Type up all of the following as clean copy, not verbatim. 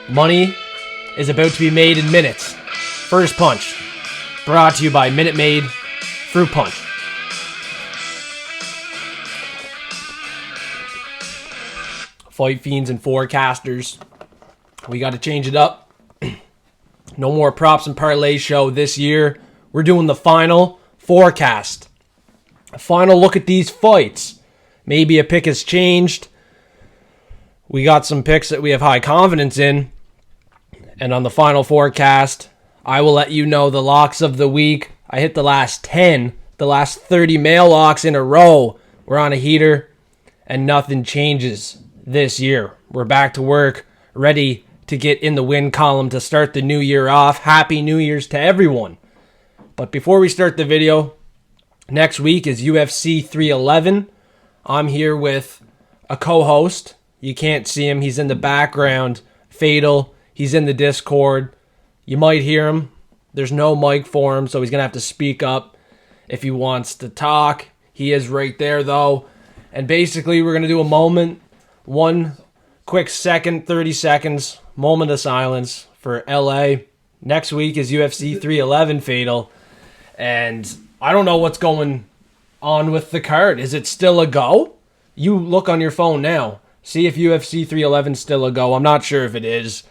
Money is about to be made in minutes. First Punch, brought to you by Minute Maid Fruit Punch. Fight fiends and forecasters. We got to change it up. No more props and parlay show this year. We're doing the final forecast. A final look at these fights. Maybe a pick has changed. We got some picks that we have high confidence in. And on the final forecast, I will let you know the locks of the week. I hit the last 10, the last 30 mail locks in a row. We're on a heater, and nothing changes this year. We're back to work, ready to get in the win column to start the new year off. Happy New Year's to everyone. But before we start the video, next week is UFC 311. I'm here with a co-host. You can't see him. He's in the background. Fatal. He's in the Discord. You might hear him. There's no mic for him, so he's going to have to speak up if he wants to talk. He is right there, though. And basically, we're going to do a moment, one quick second, 30 seconds, moment of silence for LA. Next week is UFC 311, Fatal. And I don't know what's going on with the card. Is it still a go? You look on your phone now. See if UFC 311 is still a go. I'm not sure if it is.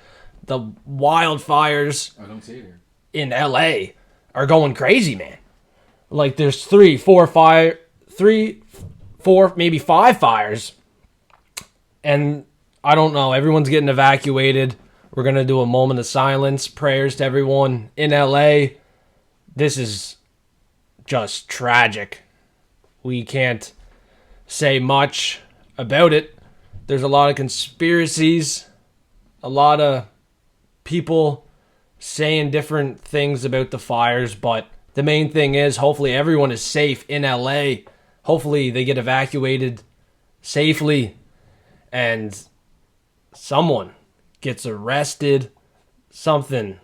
The wildfires I don't see it here. In LA are going crazy, man. Like there's 3, 4, maybe 5 fires. And I don't know. Everyone's getting evacuated. We're going to do a moment of silence. Prayers to everyone in LA. This is just tragic. We can't say much about it. There's a lot of conspiracies. A lot of people saying different things about the fires. But the main thing is hopefully everyone is safe in LA. Hopefully they get evacuated safely. And someone gets arrested, something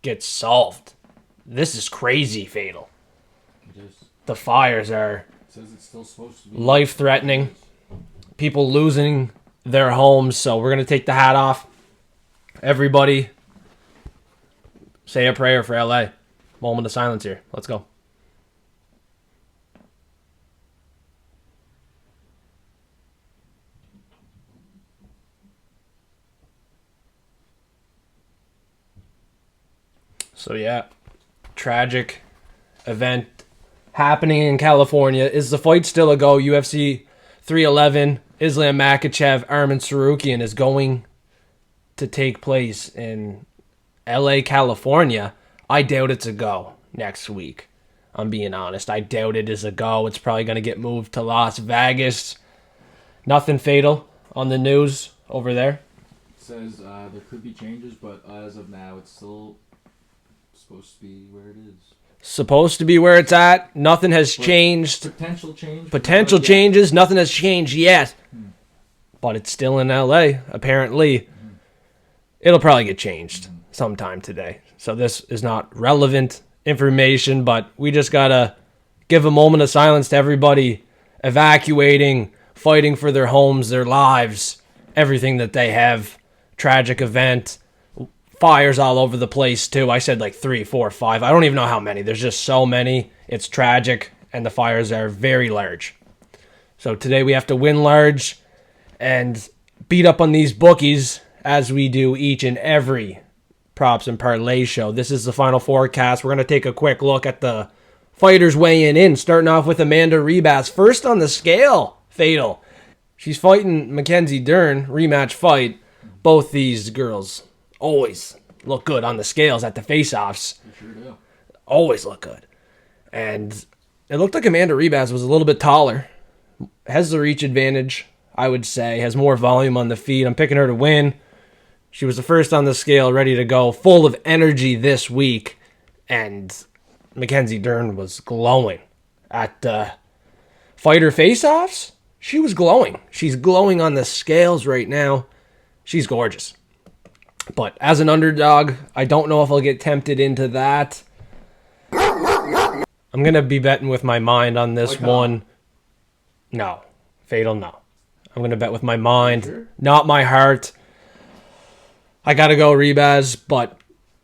gets solved. This is crazy, Fatal. It is. The fires are It says it's still supposed to be life-threatening. People losing their homes, so we're going to take the hat off. Everybody, say a prayer for LA. Moment of silence here. Let's go. So yeah, tragic event happening in California. Is the fight still a go? UFC 311, Islam Makhachev, Arman Tsarukyan is going to take place in LA, California. I doubt it's a go next week. I'm being honest. I doubt it is a go. It's probably going to get moved to Las Vegas. Nothing fatal on the news over there. It says there could be changes, but as of now, it's still supposed to be where it is. Supposed to be where it's at. Nothing has changed. Potential change. Potential changes. Nothing has changed yet. But it's still in LA, apparently. It'll probably get changed sometime today. So this is not relevant information, but we just got to give a moment of silence to everybody evacuating, fighting for their homes, their lives, everything that they have. Tragic event. Fires all over the place, too. I said like 3, 4, 5. I don't even know how many. There's just so many. It's tragic, and the fires are very large. So today we have to win large and beat up on these bookies as we do each and every props and parlay show. This is the final forecast. We're going to take a quick look at the fighters weighing in, starting off with Amanda Ribas. First on the scale, Fatal. She's fighting Mackenzie Dern, rematch fight. Both these girls always look good on the scales at the face-offs. You sure do. Always look good. And it looked like Amanda Ribas was a little bit taller. Has the reach advantage, I would say. Has more volume on the feet. I'm picking her to win. She was the first on the scale, ready to go. Full of energy this week. And Mackenzie Dern was glowing. At the fighter face-offs, she was glowing. She's glowing on the scales right now. She's gorgeous. But as an underdog, I don't know if I'll get tempted into that. I'm going to be betting with my mind on this one. No. Fatal, no. I'm going to bet with my mind, not my heart. I got to go Ribas, but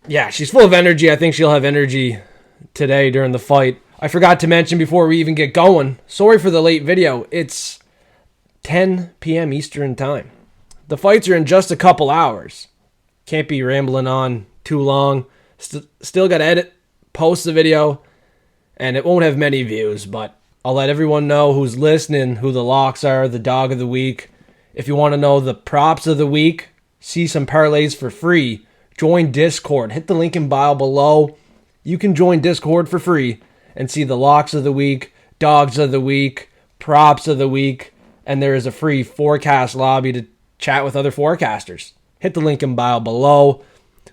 yeah, she's full of energy. I think she'll have energy today during the fight. I forgot to mention before we even get going, sorry for the late video. It's 10 p.m. Eastern time. The fights are in just a couple hours. Can't be rambling on too long. Still got to edit, post the video, and it won't have many views, but I'll let everyone know who's listening who the locks are, the dog of the week. If you want to know the props of the week, see some parlays for free, join Discord. Hit the link in bio below. You can join Discord for free and see the locks of the week, dogs of the week, props of the week, and there is a free forecast lobby to chat with other forecasters. Hit the link in bio below.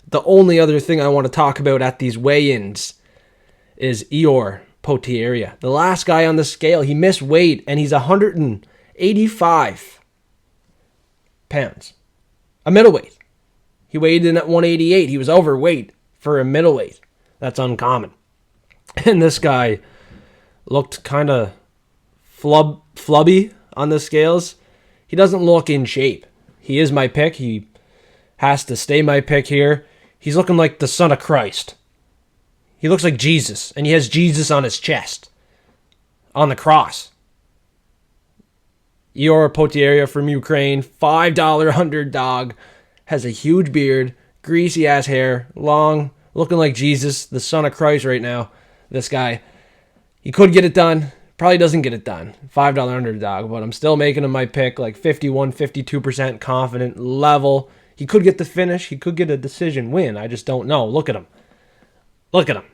The only other thing I want to talk about at these weigh-ins is Ior Potieria. The last guy on the scale, he missed weight, and he's 185 pounds. A middleweight. He weighed in at 188. He was overweight for a middleweight. That's uncommon. And this guy looked kind of flubby on the scales. He doesn't look in shape. He is my pick. He has to stay my pick here. He's looking like the Son of Christ. He looks like Jesus, and he has Jesus on his chest, on the cross. Ior Potieria from Ukraine, $5 underdog, has a huge beard, greasy-ass hair, long, looking like Jesus, the Son of Christ right now. This guy, he could get it done. Probably doesn't get it done. $5 underdog, but I'm still making him my pick, like 51, 52% confident level. He could get the finish. He could get a decision win. I just don't know. Look at him. Look at him.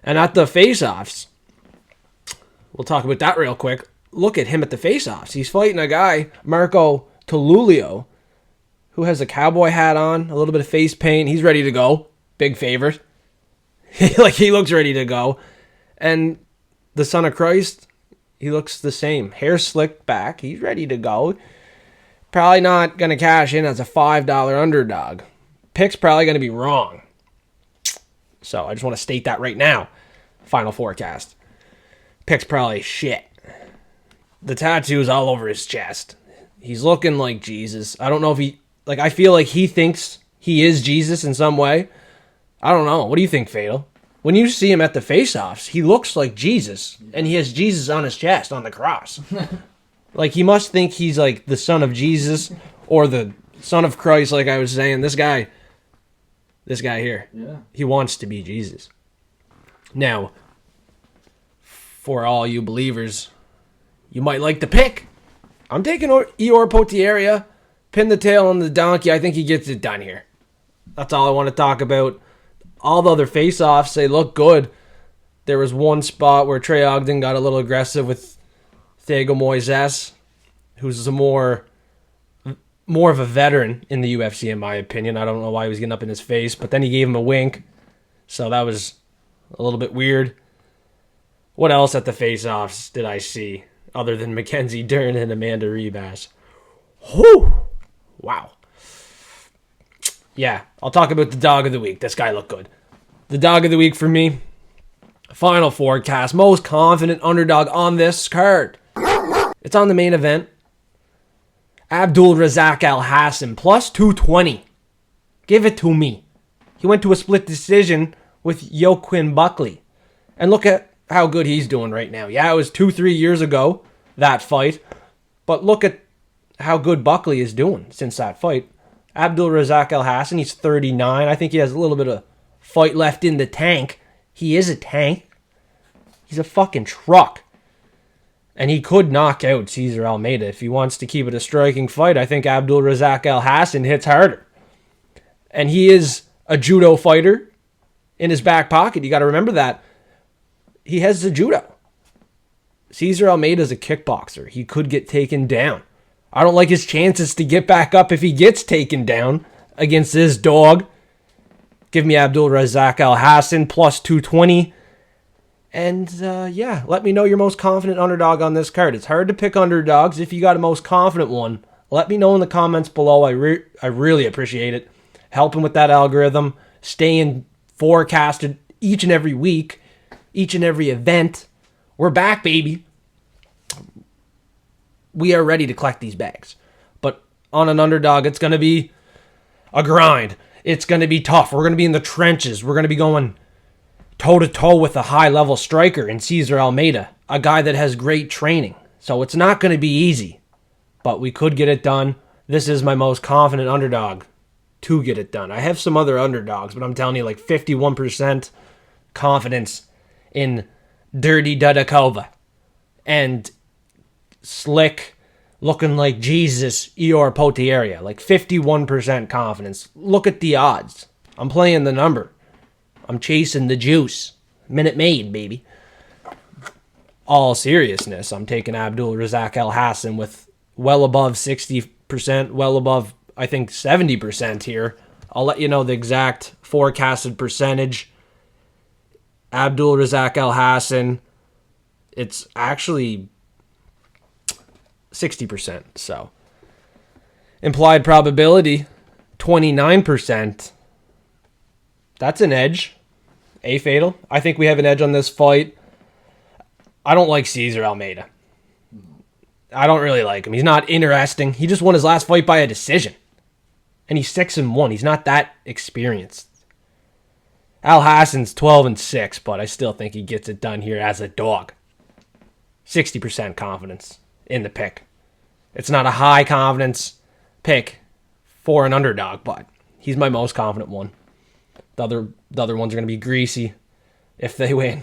And at the face-offs, we'll talk about that real quick. Look at him at the face-offs. He's fighting a guy, Marco Tolulio, who has a cowboy hat on, a little bit of face paint. He's ready to go. Big favorite. He looks ready to go. And the Son of Christ, he looks the same. Hair slicked back. He's ready to go. Probably not going to cash in as a $5 underdog. Pick's probably going to be wrong. So I just want to state that right now. Final forecast. Pick's probably shit. The tattoo's all over his chest. He's looking like Jesus. I don't know if I feel like he thinks he is Jesus in some way. I don't know. What do you think, Fatal? When you see him at the face-offs, he looks like Jesus, and he has Jesus on his chest on the cross. Like, he must think he's like the son of Jesus or the Son of Christ, like I was saying. This guy here, he wants to be Jesus. Now, for all you believers, you might like the pick. I'm taking Ior Potieria, pin the tail on the donkey. I think he gets it done here. That's all I want to talk about. All the other face-offs, they look good. There was one spot where Trey Ogden got a little aggressive with Thiago Moises, who's more of a veteran in the UFC, in my opinion. I don't know why he was getting up in his face, but then he gave him a wink. So that was a little bit weird. What else at the face-offs did I see other than Mackenzie Dern and Amanda Ribas? Whew! Wow. Yeah, I'll talk about the dog of the week. This guy looked good. The dog of the week for me, final forecast, most confident underdog on this card. It's on the main event. Abdul Razak Al Hassan, plus 220. Give it to me. He went to a split decision with Joaquin Buckley. And look at how good he's doing right now. Yeah, it was 2-3 years ago, that fight. But look at how good Buckley is doing since that fight. Abdul Razak Al Hassan, he's 39. I think he has a little bit of fight left in the tank. He is a tank. He's a fucking truck. And he could knock out Cesar Almeida if he wants to keep it a striking fight. I think Abdul Razak Al Hassan hits harder. And he is a judo fighter in his back pocket. You got to remember that. He has the judo. Cesar Almeida is a kickboxer. He could get taken down. I don't like his chances to get back up if he gets taken down against this dog. Give me Abdul Razak Al Hassan, plus 220. And, yeah, let me know your most confident underdog on this card. It's hard to pick underdogs. If you got a most confident one, let me know in the comments below. I really appreciate it. Helping with that algorithm. Staying forecasted each and every week. Each and every event. We're back, baby. We are ready to collect these bags. But on an underdog, it's going to be a grind. It's going to be tough. We're going to be in the trenches. We're going to be going toe-to-toe with a high-level striker in Cesar Almeida, a guy that has great training. So it's not going to be easy, but we could get it done. This is my most confident underdog to get it done. I have some other underdogs, but I'm telling you, like 51% confidence in Dirty Dudakova and slick, looking like Jesus, Eeyore Potieria. Like 51% confidence. Look at the odds. I'm playing the number. I'm chasing the juice. Minute Maid, baby. All seriousness, I'm taking Abdul Razak El Hassan with well above 60%, well above, I think, 70% here. I'll let you know the exact forecasted percentage. Abdul Razak El Hassan, it's actually 60%. So, implied probability, 29%. That's an edge. A fatal. I think we have an edge on this fight. I don't like Cesar Almeida. I don't really like him. He's not interesting. He just won his last fight by a decision. And he's 6-1. He's not that experienced. Al Hassan's 12-6, but I still think he gets it done here as a dog. 60% confidence in the pick. It's not a high confidence pick for an underdog, but he's my most confident one. The other ones are going to be greasy if they win.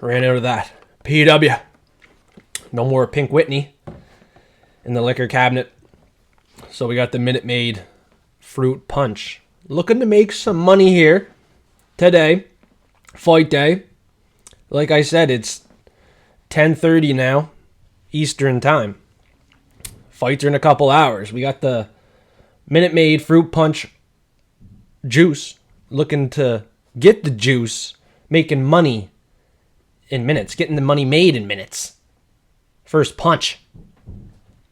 Ran out of that. PW. No more Pink Whitney in the liquor cabinet. So we got the Minute Maid Fruit Punch. Looking to make some money here today. Fight day. Like I said, it's 10:30 now, Eastern time. Fights are in a couple hours. We got the Minute Maid Fruit Punch juice. Looking to get the juice. Making money in minutes. Getting the money made in minutes. First punch.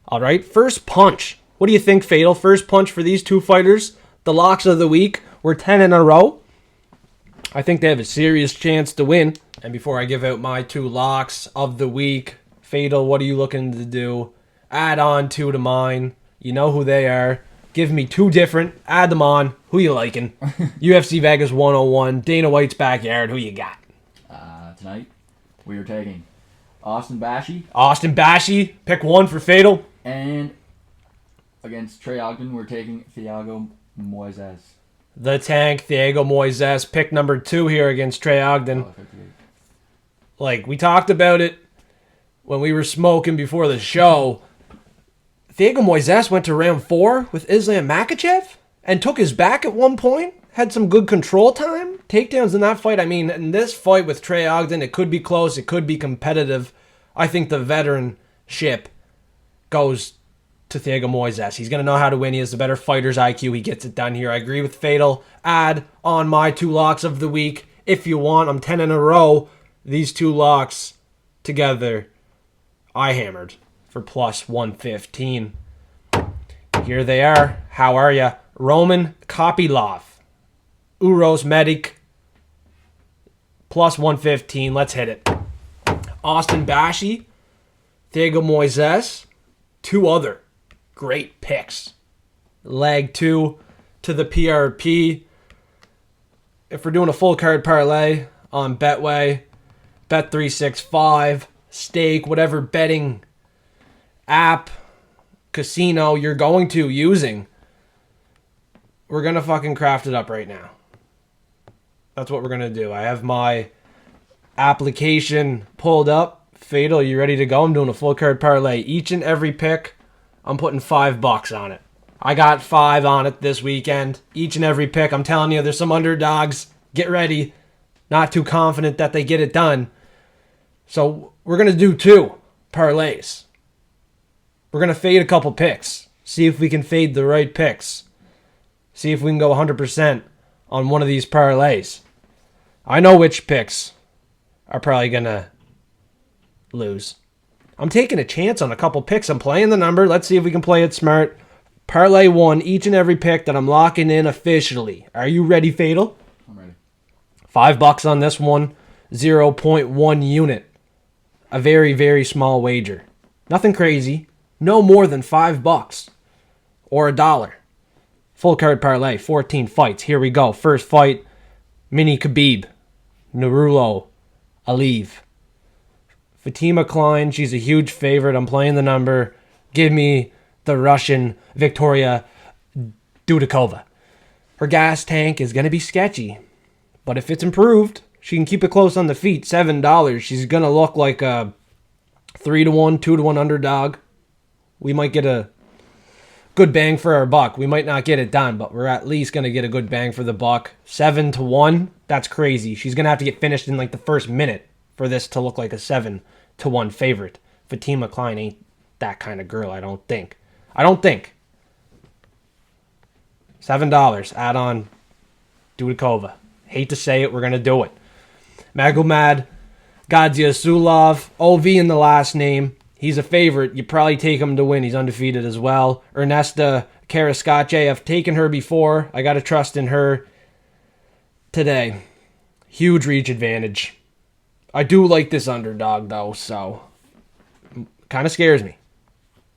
All right, first punch. What do you think, Fatal? First punch for these two fighters. The locks of the week. We're 10 in a row. I think they have a serious chance to win. And before I give out my two locks of the week, Fatal, what are you looking to do? Add on two to mine. You know who they are. Give me two different. Add them on. Who you liking? UFC Vegas 101. Dana White's backyard. Who you got? Tonight, we are taking Austin Bashi. Austin Bashi. Pick one for Fatal. And against Trey Ogden, we're taking Thiago Moises. The Tank, Thiago Moises. Pick number 2 here against Trey Ogden. Like, we talked about it when we were smoking before the show. Thiago Moises went to round 4 with Islam Makhachev and took his back at one point. Had some good control time. Takedowns in that fight. I mean, in this fight with Trey Ogden, it could be close. It could be competitive. I think the veteranship goes to Thiago Moises. He's going to know how to win. He has the better fighter's IQ. He gets it done here. I agree with Fatal. Add on my two locks of the week if you want. I'm 10 in a row. These two locks together, I hammered for plus 115. Here they are. How are ya? Roman Kopylov. Uros Medic. Plus 115. Let's hit it. Austin Bashi. Thiago Moises. Two other great picks. Leg 2 to the PRP. If we're doing a full card parlay on Betway, Bet365, Stake, whatever betting app, casino you're going to using, we're going to fucking craft it up right now. That's what we're going to do. I have my application pulled up. Fatal, you ready to go? I'm doing a full card parlay. Each and every pick, I'm putting $5 on it. I got 5 on it this weekend. Each and every pick. I'm telling you, there's some underdogs. Get ready. Not too confident that they get it done. So we're going to do 2 parlays. We're going to fade a couple picks. See if we can fade the right picks. See if we can go 100% on one of these parlays. I know which picks are probably going to lose. I'm taking a chance on a couple picks. I'm playing the number. Let's see if we can play it smart. Parlay 1, each and every pick that I'm locking in officially. Are you ready, Fatal? I'm ready. $5 on this one. 0.1 unit. A very, very small wager. Nothing crazy. No more than $5 or $1. Full card parlay, 14 fights. Here we go. First fight, Mini Khabib, Narulo Aliyev. Fatima Klein, she's a huge favorite. I'm playing the number. Give me the Russian Victoria Dudikova. Her gas tank is going to be sketchy, but if it's improved, she can keep it close on the feet. $7. She's going to look like a 3-1, 2-1 underdog. We might get a good bang for our buck. We might not get it done, but we're at least going to get a good bang for the buck. 7-1, that's crazy. She's going to have to get finished in like the first minute for this to look like a 7-1 favorite. Fatima Klein ain't that kind of girl, I don't think. $7, add on Dudikova. Hate to say it, we're going to do it. Magomed Gadziasulov, OV in the last name. He's a favorite. You probably take him to win. He's undefeated as well. Ernesta Karaskache, I've taken her before. I got to trust in her today. Huge reach advantage. I do like this underdog, though, so kind of scares me.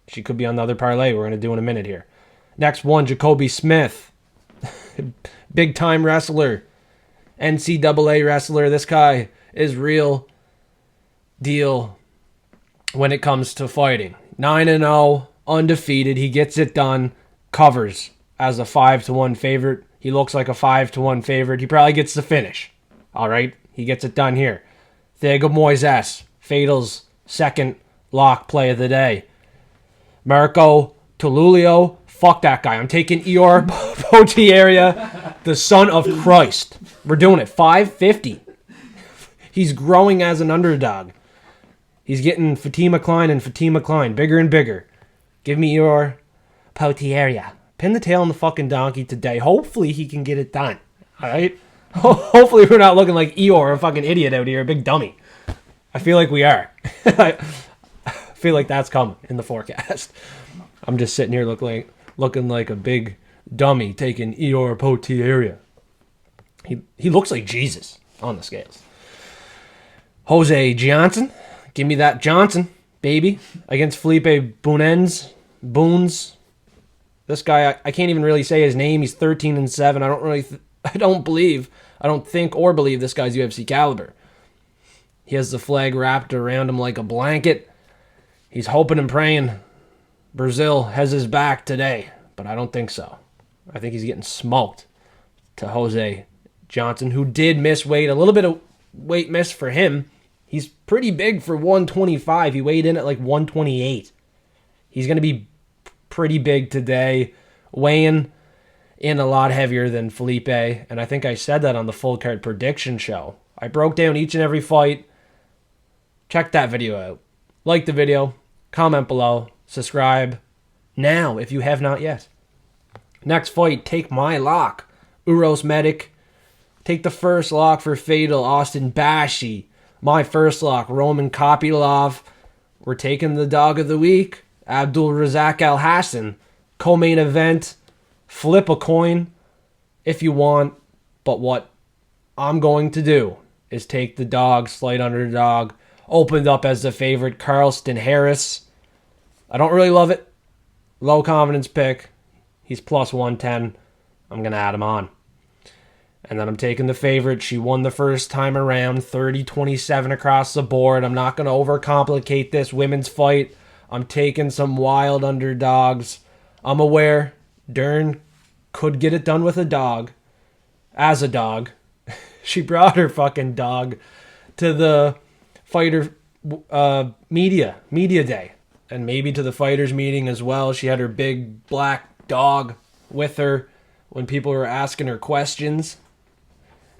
She could be on the other parlay we're going to do in a minute here. Next one, Jacoby Smith. Big-time wrestler. NCAA wrestler. This guy is real deal when it comes to fighting. 9-0, undefeated. He gets it done. Covers as a 5-1 favorite. He looks like a 5-1 favorite. He probably gets the finish. All right? He gets it done here. Thiago Moises, Fatal's second lock play of the day. Marco Tululio, fuck that guy. I'm taking Ior Potiera, the son of Christ. We're doing it. 550. He's growing as an underdog. He's getting Fatima Klein bigger and bigger. Give me your Potiera. Pin the tail on the fucking donkey today. Hopefully he can get it done. All right? Hopefully we're not looking like Eeyore, a fucking idiot out here, a big dummy. I feel like we are. I feel like that's coming in the forecast. I'm just sitting here looking like a big dummy taking Eeyore Potiera. He looks like Jesus on the scales. Jose Johnson. Give me that Johnson, baby. Against Felipe Boons. This guy, I can't even really say his name. He's 13-7. I don't think or believe this guy's UFC caliber. He has the flag wrapped around him like a blanket. He's hoping and praying Brazil has his back today, but I don't think so. I think he's getting smoked to Jose Johnson, who did miss weight. A little bit of weight miss for him. He's pretty big for 125. He weighed in at like 128. He's going to be pretty big today, weighing in a lot heavier than Felipe, and I think I said that on the full card prediction show. I broke down each and every fight. Check that video out. Like the video, comment below, subscribe now if you have not yet. Next fight, take my lock. Uros Medic. Take the first lock for Fatal, Austin Bashi. My first lock, Roman Kopylov. We're taking the dog of the week, Abdul Razak Al Hassan. Co-main event, flip a coin if you want, but what I'm going to do is take the dog, slight underdog, opened up as the favorite, Carlston Harris. I don't really love it. Low confidence pick. He's plus 110. I'm going to add him on. And then I'm taking the favorite. She won the first time around, 30-27 across the board. I'm not going to overcomplicate this women's fight. I'm taking some wild underdogs. I'm aware Dern could get it done with a dog. As a dog. She brought her fucking dog to the fighter media day. And maybe to the fighters meeting as well. She had her big black dog with her when people were asking her questions.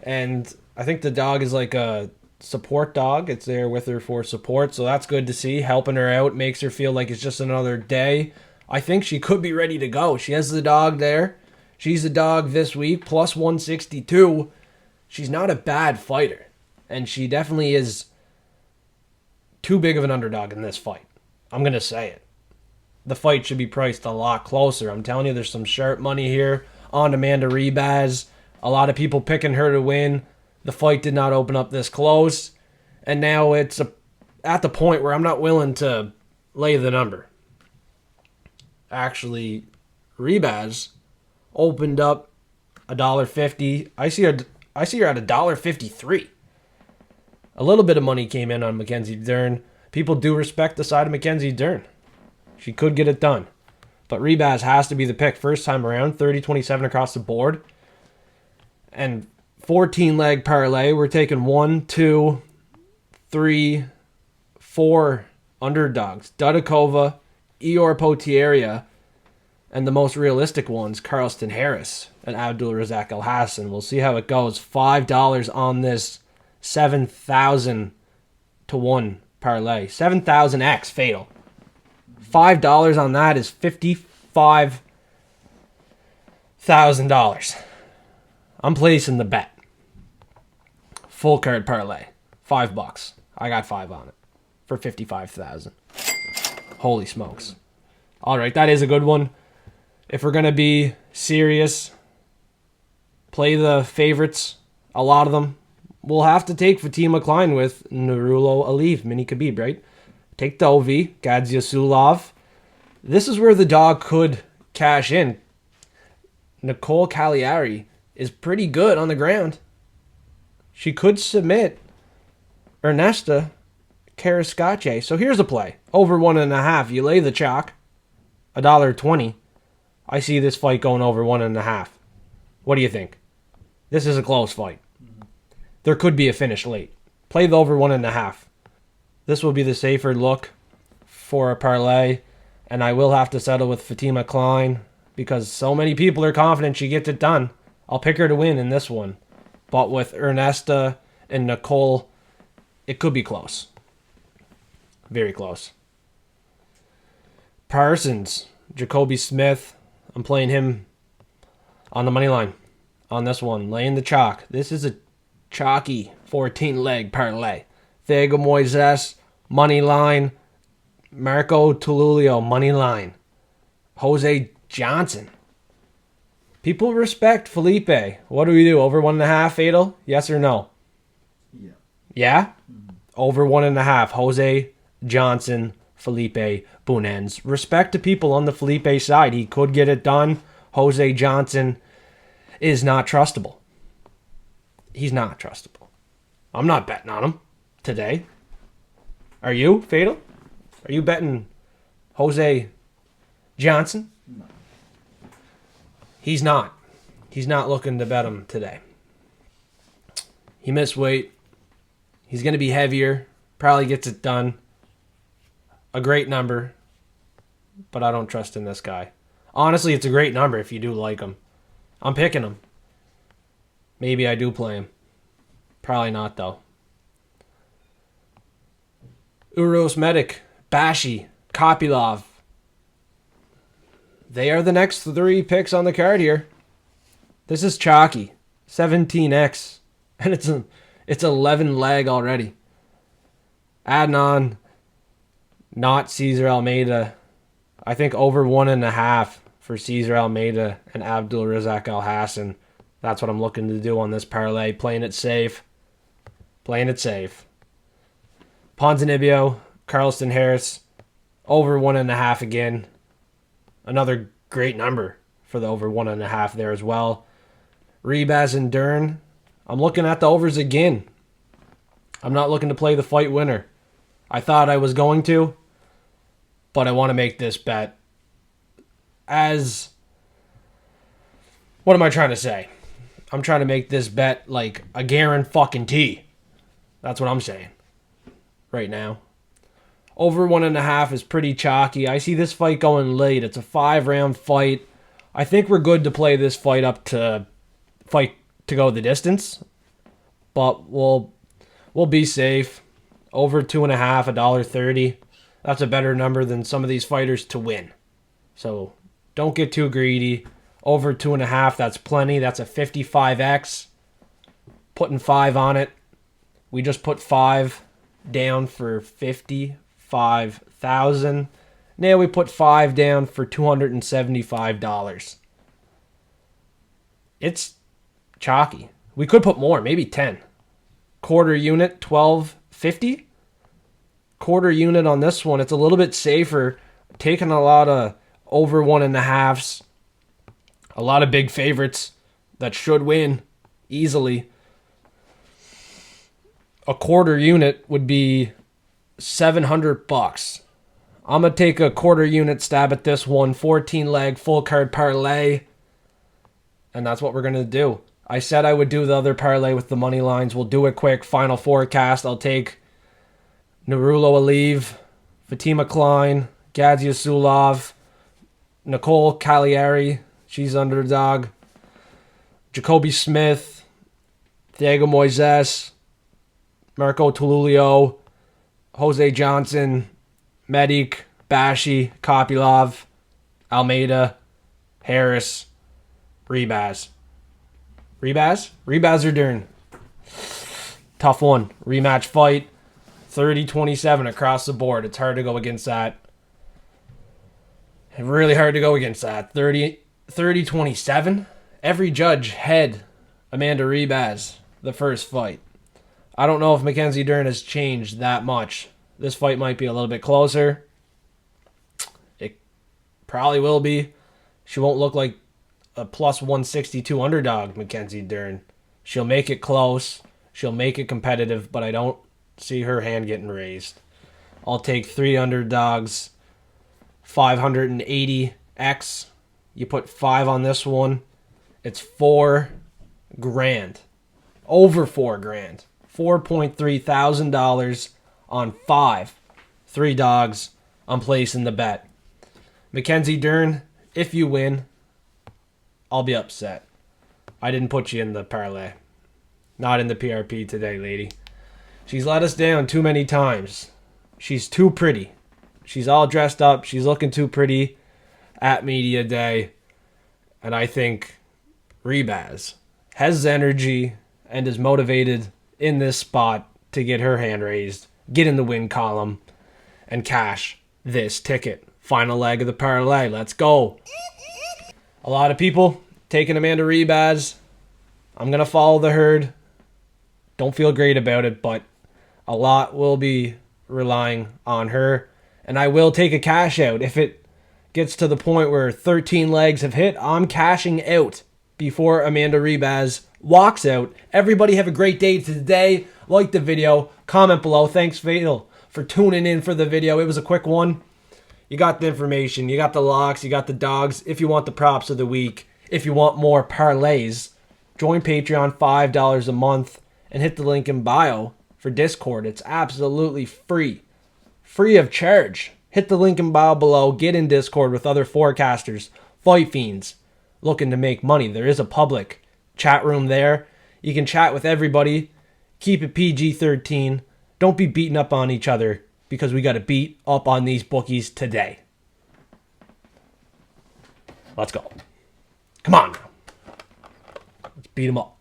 And I think the dog is like a support dog. It's there with her for support. So that's good to see. Helping her out. Makes her feel like it's just another day. I think she could be ready to go. She has the dog there. She's the dog this week. Plus 162. She's not a bad fighter. And she definitely is too big of an underdog in this fight. I'm going to say it. The fight should be priced a lot closer. I'm telling you, there's some sharp money here on Amanda Ribas. A lot of people picking her to win. The fight did not open up this close. And now it's at the point where I'm not willing to lay the number. Actually, Ribas opened up $1.50. I see her at $1.53. A little bit of money came in on Mackenzie Dern. People do respect the side of Mackenzie Dern. She could get it done. But Ribas has to be the pick first time around. 30-27 across the board. And 14-leg parlay. We're taking 1, 2, 3, 4 underdogs. Dudakova, Eor Potieria, and the most realistic ones, Carlston Harris and Abdul Razak Al Hassan. We'll see how it goes. $5 on this 7,000 to 1 parlay. 7,000x fatal. $5 on that is $55,000. I'm placing the bet. Full card parlay. $5. I got 5 on it for 55,000. Holy smokes. All right, that is a good one. If we're going to be serious, play the favorites, a lot of them. We'll have to take Fatima Klein with Nurulo Aliyev, Mini Khabib, right? Take the OV, Gadzia Sulov. This is where the dog could cash in. Nicole Cagliari is pretty good on the ground. She could submit Ernesta Karascache. So here's a play. Over 1.5. You lay the chalk. $1.20. I see this fight going over 1.5. What do you think? This is a close fight. There could be a finish late. Play the over 1.5. This will be the safer look for a parlay. And I will have to settle with Fatima Klein because so many people are confident she gets it done. I'll pick her to win in this one. But with Ernesta and Nicole, it could be close. Very close. Parsons, Jacoby Smith. I'm playing him on the money line on this one. Laying the chalk. This is a chalky 14-leg parlay. Thiago Moises, money line. Marco Tululio, money line. Jose Johnson. People respect Felipe. What do we do? Over 1.5 fatal? Yes or no? Yeah. Yeah? Mm-hmm. Over 1.5. Jose Johnson, Felipe Bunens. Respect to people on the Felipe side. He could get it done. Jose Johnson is not trustable. He's not trustable. I'm not betting on him today. Are you, Fatal? Are you betting Jose Johnson? No. He's not. He's not looking to bet him today. He missed weight. He's going to be heavier. Probably gets it done. A great number. But I don't trust in this guy. Honestly, it's a great number if you do like him. I'm picking him. Maybe I do play him. Probably not, though. Uros Medic, Bashi, Kopylov. They are the next 3 picks on the card here. This is chalky. 17x. And it's 11 leg already. Adnan, not Cesar Almeida. I think over 1.5 for Cesar Almeida and Abdul Razak Al Hassan. That's what I'm looking to do on this parlay. Playing it safe. Playing it safe. Ponzinibbio, Carlston Harris, over 1.5 again. Another great number for the over 1.5 there as well. Ribas and Dern. I'm looking at the overs again. I'm not looking to play the fight winner. I thought I was going to, but I want to make this bet as... What am I trying to say? I'm trying to make this bet like a guarantee. That's what I'm saying right now. Over 1.5 is pretty chalky. I see this fight going late. It's a 5-round fight. I think we're good to play this fight up to go the distance. But we'll be safe. Over 2.5, $1.30. That's a better number than some of these fighters to win. So don't get too greedy. Over 2.5, that's plenty. That's a 55x. Putting 5 on it. We just put 5 down for 55,000. Now we put 5 down for $275. It's chalky. We could put more, maybe 10. Quarter unit, $12.50. quarter unit on this one. It's a little bit safer. Taking a lot of over 1.5s. A lot of big favorites that should win easily. A quarter unit would be $700. I'm going to take a quarter unit stab at this one. 14 leg full card parlay. And that's what we're going to do. I said I would do the other parlay with the money lines. We'll do it quick. Final forecast. I'll take Narulo Aliv, Fatima Klein, Gadzia Sulov, Nicole Cagliari. She's underdog. Jacoby Smith, Diego Moises, Marco Tululio, Jose Johnson, Medic, Bashi, Kopilov, Almeida, Harris, Ribas. Ribas or Dern? Tough one. Rematch fight. 30-27 across the board. It's hard to go against that. Really hard to go against that. 30-27. Every judge had Amanda Ribas the first fight. I don't know if Mackenzie Dern has changed that much. This fight might be a little bit closer. It probably will be. She won't look like a plus 162 underdog, Mackenzie Dern. She'll make it close. She'll make it competitive, but I don't see her hand getting raised. I'll take 3 underdogs. 580x. You put 5 on this one. It's $4 grand. Over $4 grand. $4.3 thousand on 5. 3 dogs. I'm placing the bet. Mackenzie Dern, if you win, I'll be upset. I didn't put you in the parlay. Not in the PRP today, lady. She's let us down too many times. She's too pretty. She's all dressed up. She's looking too pretty at media day. And I think Ribas has energy and is motivated in this spot to get her hand raised, get in the win column, and cash this ticket. Final leg of the parlay. Let's go. A lot of people taking Amanda Ribas. I'm going to follow the herd. Don't feel great about it, but a lot will be relying on her. And I will take a cash out. If it gets to the point where 13 legs have hit, I'm cashing out before Amanda Ribas walks out. Everybody have a great day today. Like the video. Comment below. Thanks, Fatal, for tuning in for the video. It was a quick one. You got the information. You got the locks. You got the dogs. If you want the props of the week, if you want more parlays, join Patreon, $5 a month, and hit the link in bio for Discord. It's absolutely free. Free of charge. Hit the link in bio below. Get in Discord with other forecasters, fight fiends, looking to make money. There is a public chat room there. You can chat with everybody. Keep it PG-13. Don't be beating up on each other because we got to beat up on these bookies today. Let's go. Come on now. Let's beat them up.